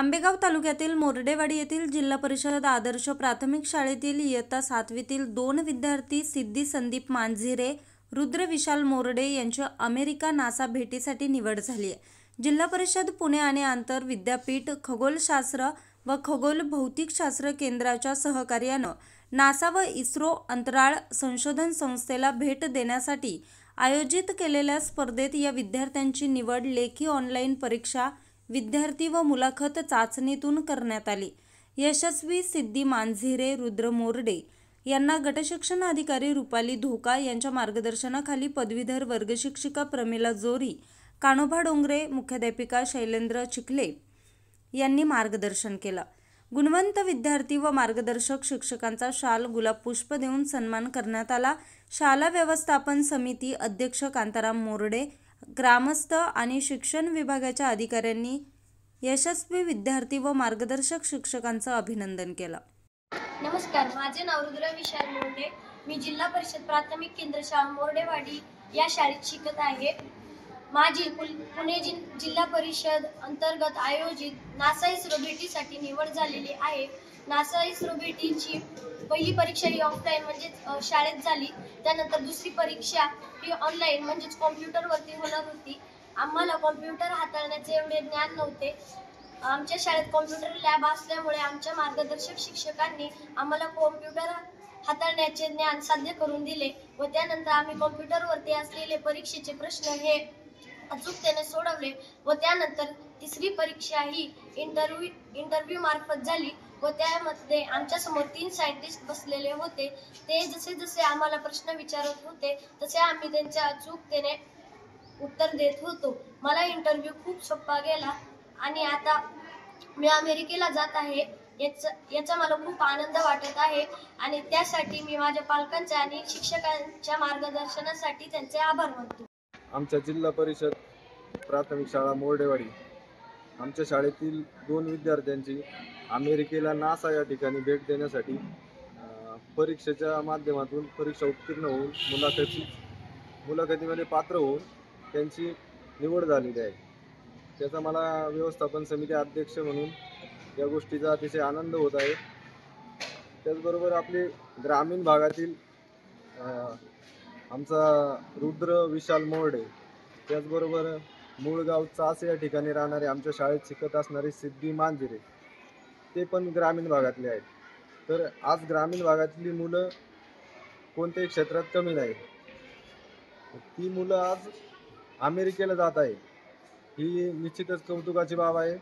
आंबेगाव तालुक्यातील मोरडेवाडी येथील जिल्हा परिषद आदर्श प्राथमिक शाळेतील इयत्ता 7वीतील 2 विद्यार्थी सिद्धी संदीप मांझिरे, रुद्र विशाल मोरडे यांची अमेरिका नासा भेटीसाठी निवड झाली आहे। जिल्हा परिषद पुणे आणि आंतर विद्यापीठ खगोलशास्त्र व खगोल भौतिकशास्त्र केंद्राच्या सहकार्याने नासा व इस्रो अंतराळ संशोधन संस्थेला भेट देण्यासाठी आयोजित केलेल्या स्पर्धेत या विद्यार्थ्यांची निवड लेखी ऑनलाईन परीक्षा, विद्यार्थी व मुलाखत चाचणीतून करण्यात आली। यशस्वी सिद्धी मांझिरे, रुद्र मोरडे यांना गटशिक्षण अधिकारी रुपाली धोका यांच्या मार्गदर्शनाखाली पदवीधर वर्गशिक्षिका प्रमिला जोरी, कान्होबा डोंगरे, मुख्याध्यापिका शैलेंद्र चिखले यांनी मार्गदर्शन केलं। गुणवंत विद्यार्थी व मार्गदर्शक शिक्षकांचा शाल, गुलाब पुष्प देऊन सन्मान करण्यात आला। शाळा व्यवस्थापन समिती अध्यक्ष कांताराम मोरडे, ग्रामस्थ आणि शिक्षण विभागाच्या अधिकाऱ्यांनी यशस्वी विद्यार्थी व मार्गदर्शक शिक्षकांचं अभिनंदन केलं। नमस्कार, माझे नाव रुद्र विशाल मोरडे। मी जिल्हा परिषद प्राथमिक केंद्र शाळा मोरडेवाडी या शाळेत शिकत आहे। माझी पुणे जिल्हा परिषद अंतर्गत आयोजित नासा इस्रो भेटीसाठी निवड झालेली आहे। नासा इस्रो भेटीची पहिली परीक्षा ही ऑफलाईन म्हणजे शाळेत झाली। त्यानंतर दुसरी परीक्षा ही ऑनलाईन म्हणजे कॉम्प्युटरवरती होणार होती। आम्हाला कॉम्प्युटर हाताळण्याचे एवढे ज्ञान नव्हते। आमच्या शाळेत कॉम्प्युटर लॅब असल्यामुळे आमच्या मार्गदर्शक शिक्षकांनी आम्हाला कॉम्प्युटर हाताळण्याचे ज्ञान साध्य करून दिले व त्यानंतर आम्ही कॉम्प्युटरवरती असलेले परीक्षेचे प्रश्न हे अचूकतेने सोडवले व त्यानंतर तिसरी परीक्षा ही इंटरव्ह्यू मार्फत झाली व त्यामध्ये आमच्या समोर 3 सायंटिस्ट बसलेले होते। ते जसे आम्हाला प्रश्न विचारत होते तसे आम्ही त्यांच्या अचूकतेने उत्तर देत होतो। मला इंटरव्ह्यू खूप सोपा गेला आणि आता मी अमेरिकेला जात आहे। याचा मला खूप आनंद वाटत आहे आणि त्यासाठी मी माझ्या पालकांचे आणि शिक्षकांच्या मार्गदर्शनासाठी त्यांचे आभार मानतो। आमच्या जिल्हा परिषद प्राथमिक शाळा मोरडेवाडी आमच्या शाळेतील 2 विद्यार्थ्यांची अमेरिकेला नासा या ठिकाणी भेट देण्यासाठी परीक्षेच्या माध्यमातून परीक्षा उत्तीर्ण होऊन मुलाखतीमध्ये पात्र होऊन त्यांची निवड झालेली आहे। त्याचा मला व्यवस्थापन समिती अध्यक्ष म्हणून या गोष्टीचा अतिशय आनंद होत आहे। त्याचबरोबर आपले ग्रामीण भागातील आमचा रुद्र विशाल मोरडे, त्याचबरोबर मूळगाव चास या ठिकाणी राहणारे आमच्या शाळेत शिकत असणारे सिद्धी मांझिरे, ते पण ग्रामीण भागातले आहेत। तर आज ग्रामीण भागातली मुलं कोणत्याही क्षेत्रात कमी नाही। ती मुलं आज अमेरिकेला जात आहे, ही निश्चितच कौतुकाची बाब आहे।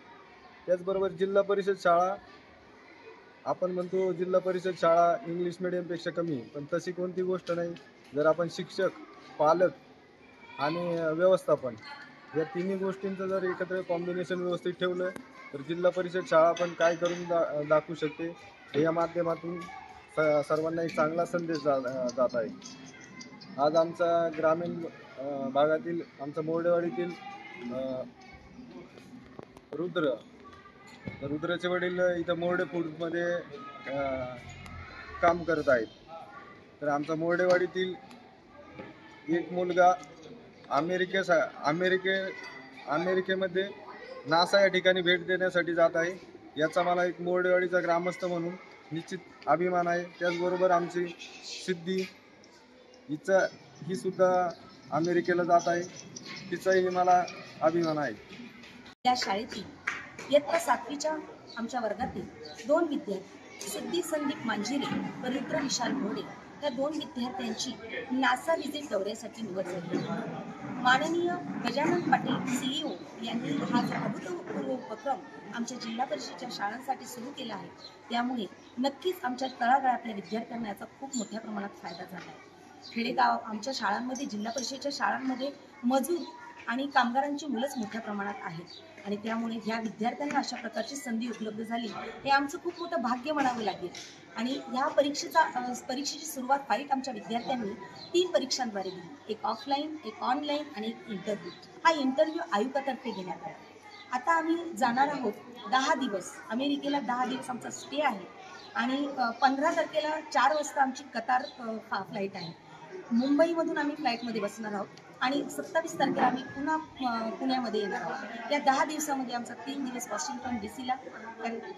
त्याचबरोबर जिल्हा परिषद शाळा, आपण म्हणतो जिल्हा परिषद शाळा इंग्लिश मिडियमपेक्षा कमी, पण तशी कोणती गोष्ट नाही। जर आपण शिक्षक, पालक आणि व्यवस्थापन या तिन्ही गोष्टींचं जर एकत्र कॉम्बिनेशन व्यवस्थित ठेवलं तर जिल्हा परिषद शाळा पण काय करून दाखवू शकते, या माध्यमातून सर्वांना एक चांगला संदेश जात आहे। आज आमचा ग्रामीण भागातील आमचा मोरडेवाडीतील रुद्रचे वडील इथं मोरडे फूडमध्ये काम करत आहेत। तर आमचा मोरडेवाडीतील एक मुलगा अमेरिकेमध्ये नासा या ठिकाणी भेट देण्यासाठी जात आहे। याचा मला एक मोरडेवाडीचा ग्रामस्थ म्हणून निश्चित अभिमान आहे। त्याचबरोबर आमची सिद्धी ही सुद्धा अमेरिकेला जात आहे, तिचाही मला अभिमान आहे। या शाळेतील इयत्ता 7वीच्या आमच्या वर्गातील 2 विद्यार्थी सिद्धी संदीप मांझिरे व रुद्र विशाल मोरडे या 2 विद्यार्थ्यांची नासा व्हिजिट दौऱ्यासाठी निवड झाली। माननीय गजानन पाटील CEO यांनी हा जो अभूतपूर्व उपक्रम आमच्या जिल्हा परिषदेच्या शाळांसाठी सुरू केला आहे, त्यामुळे नक्कीच आमच्या तळागाळातल्या विद्यार्थ्यांना याचा खूप मोठ्या प्रमाणात फायदा झाला आहे। खेडेगाव आमच्या शाळांमध्ये, जिल्हा परिषदेच्या शाळांमध्ये मजूर आणि कामगारांची मुलंच मोठ्या प्रमाणात आहेत आणि त्यामुळे ह्या विद्यार्थ्यांना अशा प्रकारची संधी उपलब्ध झाली हे आमचं खूप मोठं भाग्य म्हणावं लागेल। आणि ह्या परीक्षेची सुरुवात फाईट आमच्या विद्यार्थ्यांनी 3 परीक्षांद्वारे दिली, एक ऑफलाईन, एक ऑनलाईन आणि एक इंटरव्ह्यू। हा इंटरव्ह्यू आयोगातर्फे घेण्यात आला। आता आम्ही जाणार आहोत 10 दिवस अमेरिकेला। 10 दिवस आमचा स्टे आहे आणि 15 तारखेला 4 वाजता आमची कतार फ्लाईट आहे। मुंबईमधून आम्ही फ्लाईटमध्ये बसणार आहोत आणि 27 तारखेला आम्ही पुन्हा पुण्यामध्ये येणार आहोत. या 10 दिवसामध्ये आमचा 3 दिवस वॉशिंग्टन DC ला,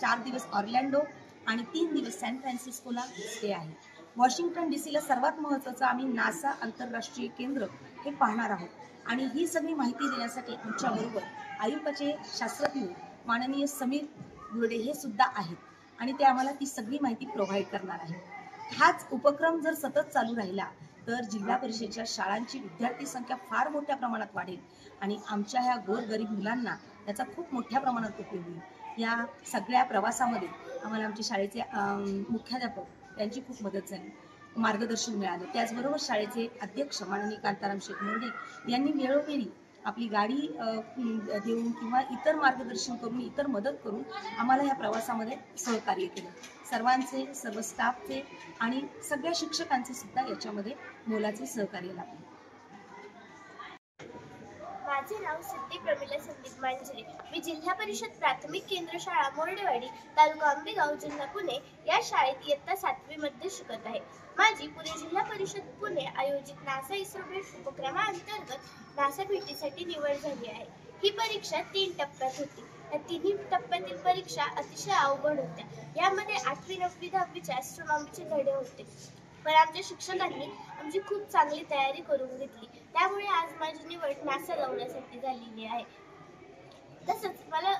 4 दिवस ऑर्लँडो आणि 3 दिवस सॅन फ्रान्सिस्कोला स्टे आहे. वॉशिंग्टन DC ला सर्वात महत्त्वाचं आम्ही नासा आंतरराष्ट्रीय केंद्र हे पाहणार आहोत. आणि ही सगळी माहिती देण्यासाठी आमच्याबरोबर आयुकाचे शास्त्रज्ञ माननीय समीर गुरडे हे सुद्धा आहेत आणि ते आम्हाला ती सगळी माहिती प्रोव्हाइड करणार आहेत. हाच उपक्रम जर सतत चालू राहिला तर जिल्हा परिषदेच्या शाळांची विद्यार्थी संख्या फार मोठ्या प्रमाणात वाढेल आणि आमच्या ह्या गोरगरीब मुलांना त्याचा खूप मोठ्या प्रमाणात उपयोग होईल. या सगळ्या प्रवासामध्ये आम्हाला आमच्या शाळेचे मुख्याध्यापक यांची खूप मदत झाली, मार्गदर्शन मिळालं. त्याचबरोबर शाळेचे अध्यक्ष माननीय कांताराम शेठ मोरडे यांनी वेळोवेळी आपली गाडी देऊन किंवा इतर मार्गदर्शन करून, इतर मदत करून आम्हाला ह्या प्रवासामध्ये सहकार्य केलं. सर्वांचे, सर्व स्टाफचे आणि सगळ्या शिक्षकांचे सुद्धा याच्यामध्ये मोलाचे सहकार्य लाभले. माझे नाव सिद्धी प्रमिला संदीप मांजरे. मी जिल्हा परिषद प्राथमिक केंद्र शाळा मोरडेवाडी, तालुका आंबेगाव, जिल्हा पुणे या शाळेत इयत्ता 7वी मध्ये शिकत आहे. माझी पुणे जिल्हा परिषद पुणे आयोजित नासा इस्रो भेट उपक्रमाअंतर्गत नासा भेटीसाठी निवड झाली आहे. ही परीक्षा 3 टप्प्यात होती. या तिन्ही टप्प्यातील परीक्षा अतिशय अवघड होत्या. यामध्ये 8वी, 9वी, 10वीचे ॲस्ट्रॉनॉमीचे धडे होते, पण आमच्या शिक्षकांनी आमची खूप चांगली तयारी करून घेतली. त्यामुळे आज माझी निवड नासा दौऱ्यासाठी झालेली आहे. तसंच मला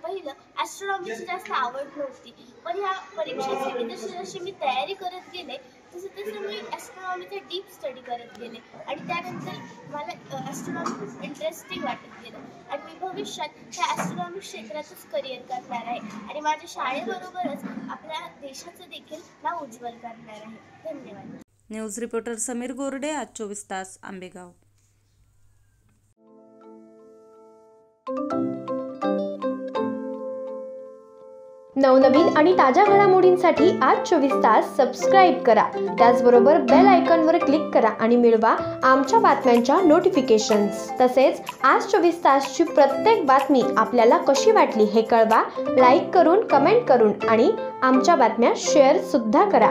पहिलं ॲस्ट्रॉनॉमीची जास्त आवड नव्हती, पण ह्या परीक्षेसाठी जशी मी तयारी करत गेले तसं मी ॲस्ट्रॉनॉमीचा डीप स्टडी करत गेले आणि त्यानंतर मला ॲस्ट्रॉनॉमी खूप इंटरेस्टिंग वाटत गेलं आणि मी भविष्यात त्या ॲस्ट्रॉनॉमी क्षेत्रातच करिअर करणार आहे आणि माझ्या शाळेबरोबरच आपल्या देशाचं देखील नाव उज्ज्वल करणार आहे. धन्यवाद. न्यूज रिपोर्टर समीर गोरडे, आज 24 तास, आंबेगाव. नवनवीन आणि ताज्या घडामोडींसाठी आज 24 तास सबस्क्राईब करा. त्याचबरोबर बेल आयकॉनवर क्लिक करा आणि मिळवा आमच्या बातम्यांच्या नोटिफिकेशन्स. तसेच आज 24 तासची प्रत्येक बातमी आपल्याला कशी वाटली हे कळवा. लाईक करून, कमेंट करून आणि आमच्या बातम्या शेअर सुद्धा करा.